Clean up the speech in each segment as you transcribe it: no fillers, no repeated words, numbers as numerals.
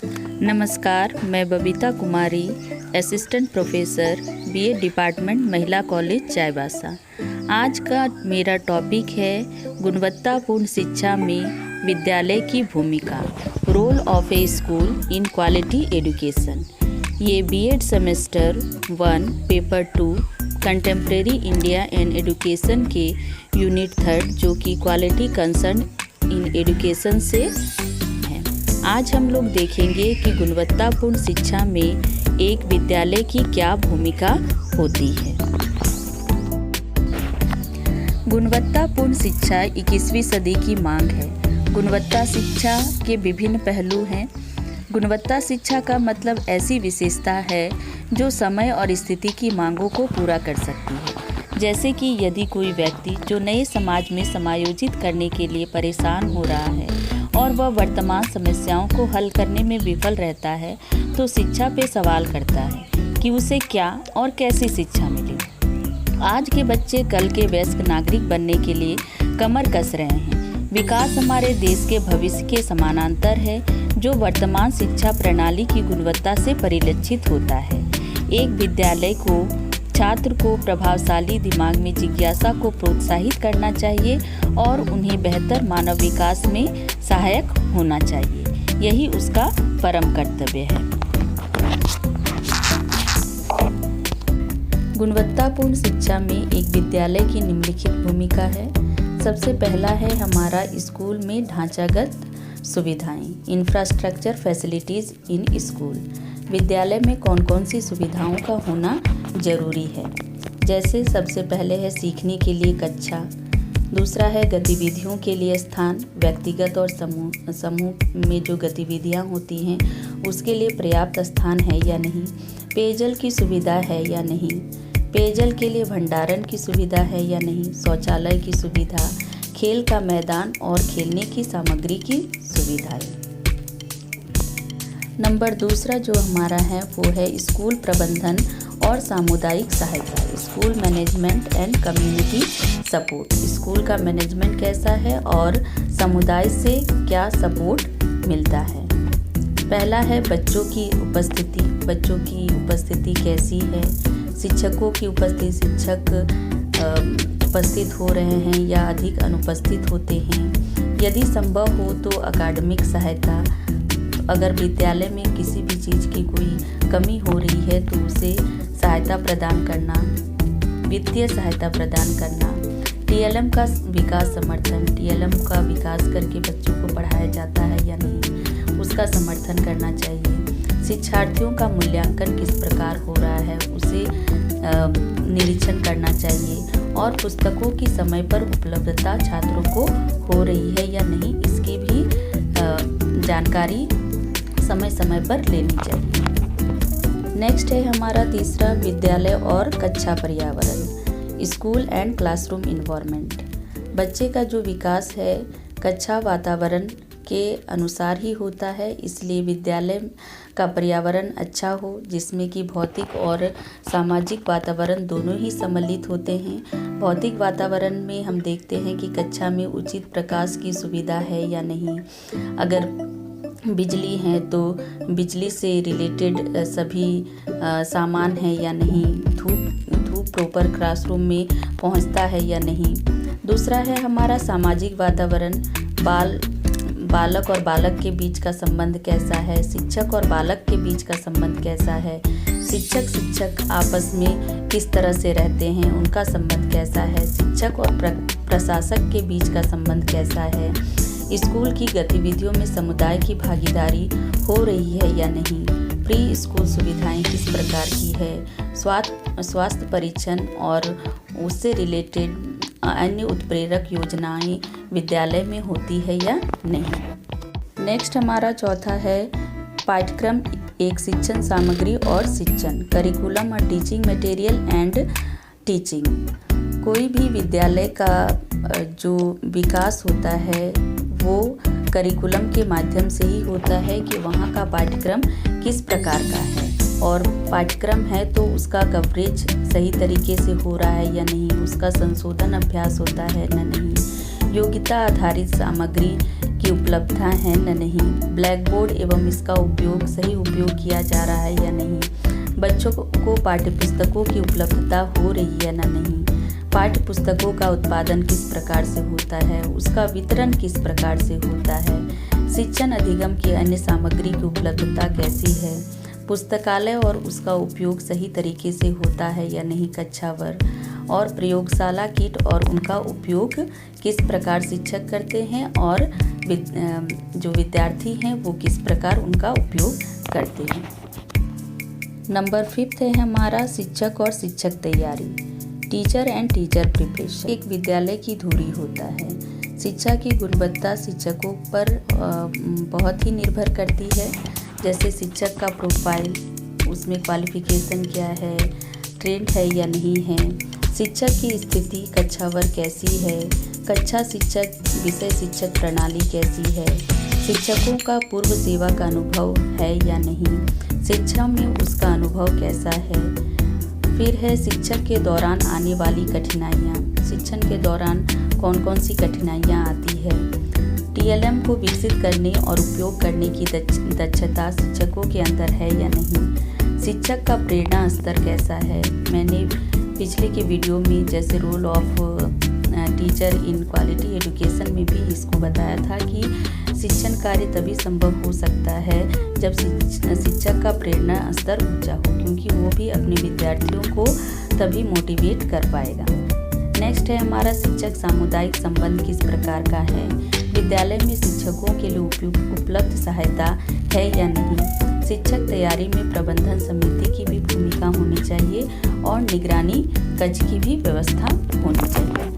नमस्कार, मैं बबीता कुमारी, assistant professor BA department महिला कॉलेज चाईबासा। आज का मेरा टॉपिक है गुणवत्तापूर्ण शिक्षा में विद्यालय की भूमिका, role of a school in quality education. ये BEd semester 1 paper 2 contemporary India and education के यूनिट 3 जो कि क्वालिटी कंसर्न इन एजुकेशन से है। आज हम लोग देखेंगे कि गुणवत्तापूर्ण शिक्षा में एक विद्यालय की क्या भूमिका होती है। गुणवत्तापूर्ण शिक्षा 21वीं सदी की मांग है। गुणवत्ता शिक्षा के विभिन्न पहलू हैं। गुणवत्ता शिक्षा का मतलब ऐसी विशेषता है जो समय और स्थिति की मांगों को पूरा कर सकती है। जैसे कि यदि कोई व्यक्ति जो नए समाज में समायोजित करने के लिए परेशान हो रहा है और वह वर्तमान समस्याओं को हल करने में विफल रहता है, तो शिक्षा पे सवाल करता है कि उसे क्या और कैसी शिक्षा मिले। आज के बच्चे कल के वयस्क नागरिक बनने के लिए कमर कस रहे हैं। विकास हमारे देश के भविष्य के समानांतर है, जो वर्तमान शिक्षा प्रणाली की गुणवत्ता से परिलक्षित होता है। एक विद्यालय को छात्र को प्रभावशाली दिमाग में जिज्ञासा को प्रोत्साहित करना चाहिए और उन्हें बेहतर मानव विकास में सहायक होना चाहिए। यही उसका परम कर्तव्य है। गुणवत्तापूर्ण शिक्षा में एक विद्यालय की निम्नलिखित भूमिका है। सबसे पहला है हमारा स्कूल में ढांचागत सुविधाएं, इंफ्रास्ट्रक्चर फैसिलिटीज़ इन स्कूल। विद्यालय में कौन कौन सी सुविधाओं का होना जरूरी है। जैसे सबसे पहले है सीखने के लिए कक्षा, दूसरा है गतिविधियों के लिए स्थान, व्यक्तिगत और समूह में जो गतिविधियां होती हैं उसके लिए पर्याप्त स्थान है या नहीं, पेयजल की सुविधा है या नहीं, पेयजल के लिए भंडारण की सुविधा है या नहीं, शौचालय की सुविधा, खेल का मैदान और खेलने की सामग्री की सुविधाएं। नंबर दूसरा जो हमारा है वो है स्कूल प्रबंधन और सामुदायिक सहायता, school management and community support. School का मैनेजमेंट कैसा है और समुदाय से क्या सपोर्ट मिलता है। पहला है बच्चों की उपस्थिति। बच्चों की उपस्थिति कैसी है, शिक्षकों की उपस्थिति, शिक्षक उपस्थित हो रहे हैं या अधिक अनुपस्थित होते हैं। यदि संभव हो तो अकादमिक सहायता, अगर विद्यालय में किसी भी चीज़ की कोई कमी हो रही है तो उसे सहायता प्रदान करना, वित्तीय सहायता प्रदान करना। टीएलएम का विकास समर्थन, टीएलएम का विकास करके बच्चों को पढ़ाया जाता है या नहीं, उसका समर्थन करना चाहिए। शिक्षार्थियों का मूल्यांकन किस प्रकार हो रहा है उसे निरीक्षण करना चाहिए और पुस्तकों की समय पर उपलब्धता छात्रों को हो रही है या नहीं, इसकी भी जानकारी समय समय पर लेनी चाहिए। नेक्स्ट है हमारा तीसरा विद्यालय और कक्षा पर्यावरण, स्कूल एंड क्लासरूम इन्वायरमेंट। बच्चे का जो विकास है कक्षा वातावरण के अनुसार ही होता है, इसलिए विद्यालय का पर्यावरण अच्छा हो जिसमें कि भौतिक और सामाजिक वातावरण दोनों ही सम्मिलित होते हैं। भौतिक वातावरण में हम देखते हैं कि कक्षा में उचित प्रकाश की सुविधा है या नहीं, अगर बिजली है तो बिजली से रिलेटेड सभी सामान है या नहीं, धूप प्रॉपर क्लासरूम में पहुंचता है या नहीं। दूसरा है हमारा सामाजिक वातावरण, बालक और बालक के बीच का संबंध कैसा है, शिक्षक और बालक के बीच का संबंध कैसा है, शिक्षक आपस में किस तरह से रहते हैं, उनका संबंध कैसा है, शिक्षक और प्रशासक के बीच का संबंध कैसा है, स्कूल की गतिविधियों में समुदाय की भागीदारी हो रही है या नहीं, प्री स्कूल सुविधाएं किस प्रकार की है, स्वास्थ्य परीक्षण और उससे रिलेटेड अन्य उत्प्रेरक योजनाएं विद्यालय में होती है या नहीं। नेक्स्ट हमारा चौथा है पाठ्यक्रम, एक शिक्षण सामग्री और शिक्षण, करिकुलम और टीचिंग मटेरियल एंड टीचिंग। कोई भी विद्यालय का जो विकास होता है वो करिकुलम के माध्यम से ही होता है कि वहाँ का पाठ्यक्रम किस प्रकार का है, और पाठ्यक्रम है तो उसका कवरेज सही तरीके से हो रहा है या नहीं, उसका संशोधन अभ्यास होता है या नहीं, योग्यता आधारित सामग्री की उपलब्धता है न नहीं, ब्लैक बोर्ड एवं इसका उपयोग सही उपयोग किया जा रहा है या नहीं, बच्चों को पाठ्यपुस्तकों की उपलब्धता हो रही है न नहीं, पाठ्य पुस्तकों का उत्पादन किस प्रकार से होता है, उसका वितरण किस प्रकार से होता है, शिक्षण अधिगम की अन्य सामग्री की उपलब्धता कैसी है, पुस्तकालय और उसका उपयोग सही तरीके से होता है या नहीं कक्षावर, और प्रयोगशाला किट और उनका उपयोग किस प्रकार शिक्षक करते हैं और जो विद्यार्थी हैं वो किस प्रकार उनका उपयोग करते हैं। नंबर 5 है हमारा शिक्षक और शिक्षक तैयारी, टीचर एंड टीचर प्रिपरेशन। एक विद्यालय की धुरी होता है। शिक्षा की गुणवत्ता शिक्षकों पर बहुत ही निर्भर करती है, जैसे शिक्षक का प्रोफाइल, उसमें क्वालिफिकेशन क्या है, ट्रेंड है या नहीं है, शिक्षक की स्थिति कक्षावर कैसी है, कक्षा शिक्षक विषय शिक्षक प्रणाली कैसी है, शिक्षकों का पूर्व सेवा का अनुभव है या नहीं, शिक्षा में उसका अनुभव कैसा है। फिर है शिक्षक के दौरान आने वाली कठिनाइयाँ, शिक्षण के दौरान कौन कौन सी कठिनाइयाँ आती है, टीएलएम को विकसित करने और उपयोग करने की दक्षता शिक्षकों के अंदर है या नहीं, शिक्षक का प्रेरणा स्तर कैसा है। मैंने पिछले के वीडियो में जैसे role of teacher in quality education में भी इसको बताया था कि शिक्षण कार्य तभी संभव हो सकता है जब शिक्षक का प्रेरणा स्तर ऊंचा हो, क्योंकि वो भी अपने विद्यार्थियों को तभी मोटिवेट कर पाएगा। नेक्स्ट है हमारा शिक्षक सामुदायिक संबंध किस प्रकार का है, विद्यालय में शिक्षकों के लिए उपलब्ध सहायता है या नहीं, शिक्षक तैयारी में प्रबंधन समिति की भी भूमिका होनी चाहिए और निगरानी कक्ष की भी व्यवस्था होनी चाहिए।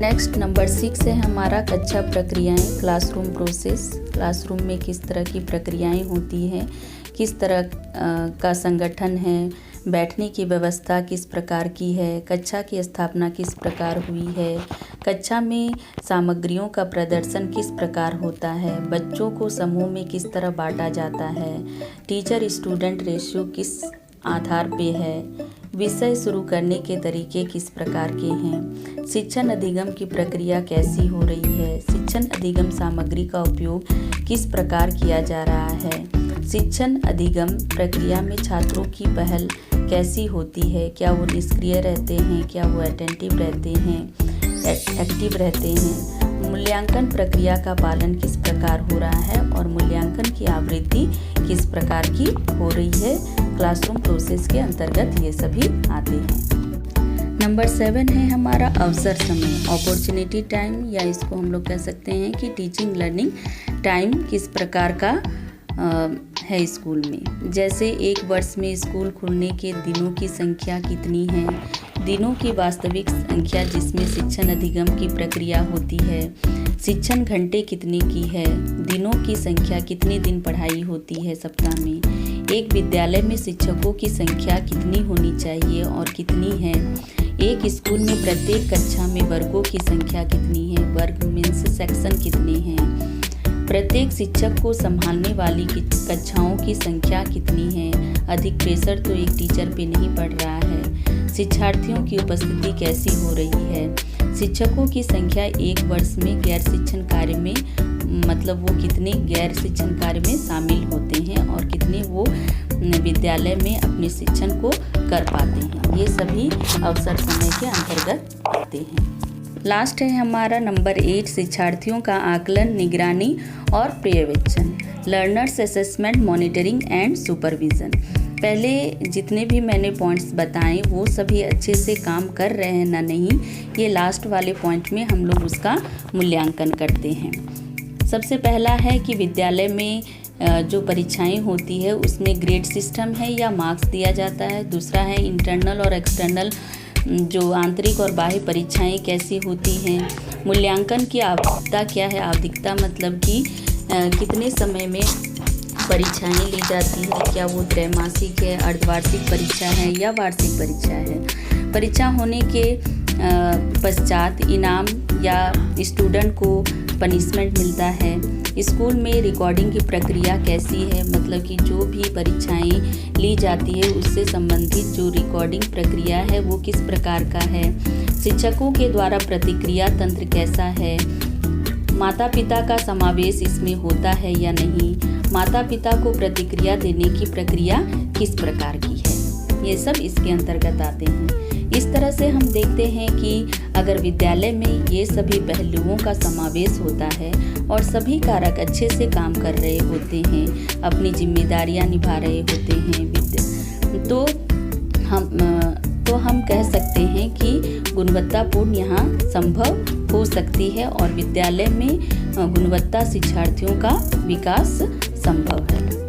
नेक्स्ट नंबर 6 है हमारा कक्षा प्रक्रियाएं, क्लासरूम प्रोसेस। क्लासरूम में किस तरह की प्रक्रियाएं होती हैं, किस तरह का संगठन है, बैठने की व्यवस्था किस प्रकार की है, कक्षा की स्थापना किस प्रकार हुई है, कक्षा में सामग्रियों का प्रदर्शन किस प्रकार होता है, बच्चों को समूह में किस तरह बांटा जाता है, टीचर स्टूडेंट रेशियो किस आधार पे है, विषय शुरू करने के तरीके किस प्रकार के हैं, शिक्षण अधिगम की प्रक्रिया कैसी हो रही है, शिक्षण अधिगम सामग्री का उपयोग किस प्रकार किया जा रहा है, शिक्षण अधिगम प्रक्रिया में छात्रों की पहल कैसी होती है, क्या वो निष्क्रिय रहते हैं, क्या वो अटेंटिव रहते हैं, एक्टिव रहते हैं, मूल्यांकन प्रक्रिया का पालन किस प्रकार हो रहा है और मूल्यांकन की आवृत्ति किस प्रकार की हो रही है, क्लासरूम प्रोसेस के अंतर्गत ये सभी आते हैं। नंबर 7 है हमारा अवसर समय, अपॉर्चुनिटी टाइम, या इसको हम लोग कह सकते हैं कि टीचिंग लर्निंग टाइम किस प्रकार का है स्कूल में। जैसे एक वर्ष में स्कूल खुलने के दिनों की संख्या कितनी है, दिनों की वास्तविक संख्या जिसमें शिक्षण अधिगम की प्रक्रिया होती है, शिक्षण घंटे कितने की है, दिनों की संख्या कितने दिन पढ़ाई होती है सप्ताह में, एक विद्यालय में शिक्षकों की संख्या कितनी होनी चाहिए और कितनी है, एक स्कूल में प्रत्येक कक्षा में वर्गों की संख्या कितनी है, वर्ग मीन्स सेक्शन कितने हैं, प्रत्येक शिक्षक को संभालने वाली कक्षाओं की संख्या कितनी है, अधिक प्रेशर तो एक टीचर पे नहीं पड़ रहा है, शिक्षार्थियों की उपस्थिति कैसी हो रही है, शिक्षकों की संख्या एक वर्ष में गैर शिक्षण कार्य में, मतलब वो कितने गैर शिक्षण कार्य में शामिल होते हैं और कितने वो विद्यालय में अपने शिक्षण को कर पाते हैं, ये सभी अवसर समय के अंतर्गत आते हैं। लास्ट है हमारा नंबर 8 शिक्षार्थियों का आकलन, निगरानी और पर्यवेक्षण, learners assessment, monitoring and supervision. पहले जितने भी मैंने पॉइंट्स बताए वो सभी अच्छे से काम कर रहे हैं ना नहीं, ये लास्ट वाले पॉइंट में हम लोग उसका मूल्यांकन करते हैं। सबसे पहला है कि विद्यालय में जो परीक्षाएं होती है उसमें ग्रेड सिस्टम है या मार्क्स दिया जाता है। दूसरा है इंटरनल और एक्सटर्नल जो आंतरिक और बाह्य परीक्षाएं कैसी होती हैं। मूल्यांकन की आवधिकता क्या है, आवधिकता मतलब कि कितने समय में परीक्षाएं ली जाती है, क्या वो त्रैमासिक है, अर्धवार्षिक परीक्षा है या वार्षिक परीक्षा है। परीक्षा होने के पश्चात इनाम या स्टूडेंट को पनिशमेंट मिलता है। स्कूल में रिकॉर्डिंग की प्रक्रिया कैसी है, मतलब कि जो भी परीक्षाएं ली जाती है उससे संबंधित जो रिकॉर्डिंग प्रक्रिया है वो किस प्रकार का है। शिक्षकों के द्वारा प्रतिक्रिया तंत्र कैसा है, माता पिता का समावेश इसमें होता है या नहीं, माता पिता को प्रतिक्रिया देने की प्रक्रिया किस प्रकार की है, ये सब इसके अंतर्गत आते हैं। इस तरह से हम देखते हैं कि अगर विद्यालय में ये सभी पहलुओं का समावेश होता है और सभी कारक अच्छे से काम कर रहे होते हैं, अपनी जिम्मेदारियां निभा रहे होते हैं, तो हम कह सकते हैं कि गुणवत्तापूर्ण यहाँ संभव हो सकती है और विद्यालय में गुणवत्ता शिक्षार्थियों का विकास संभव है।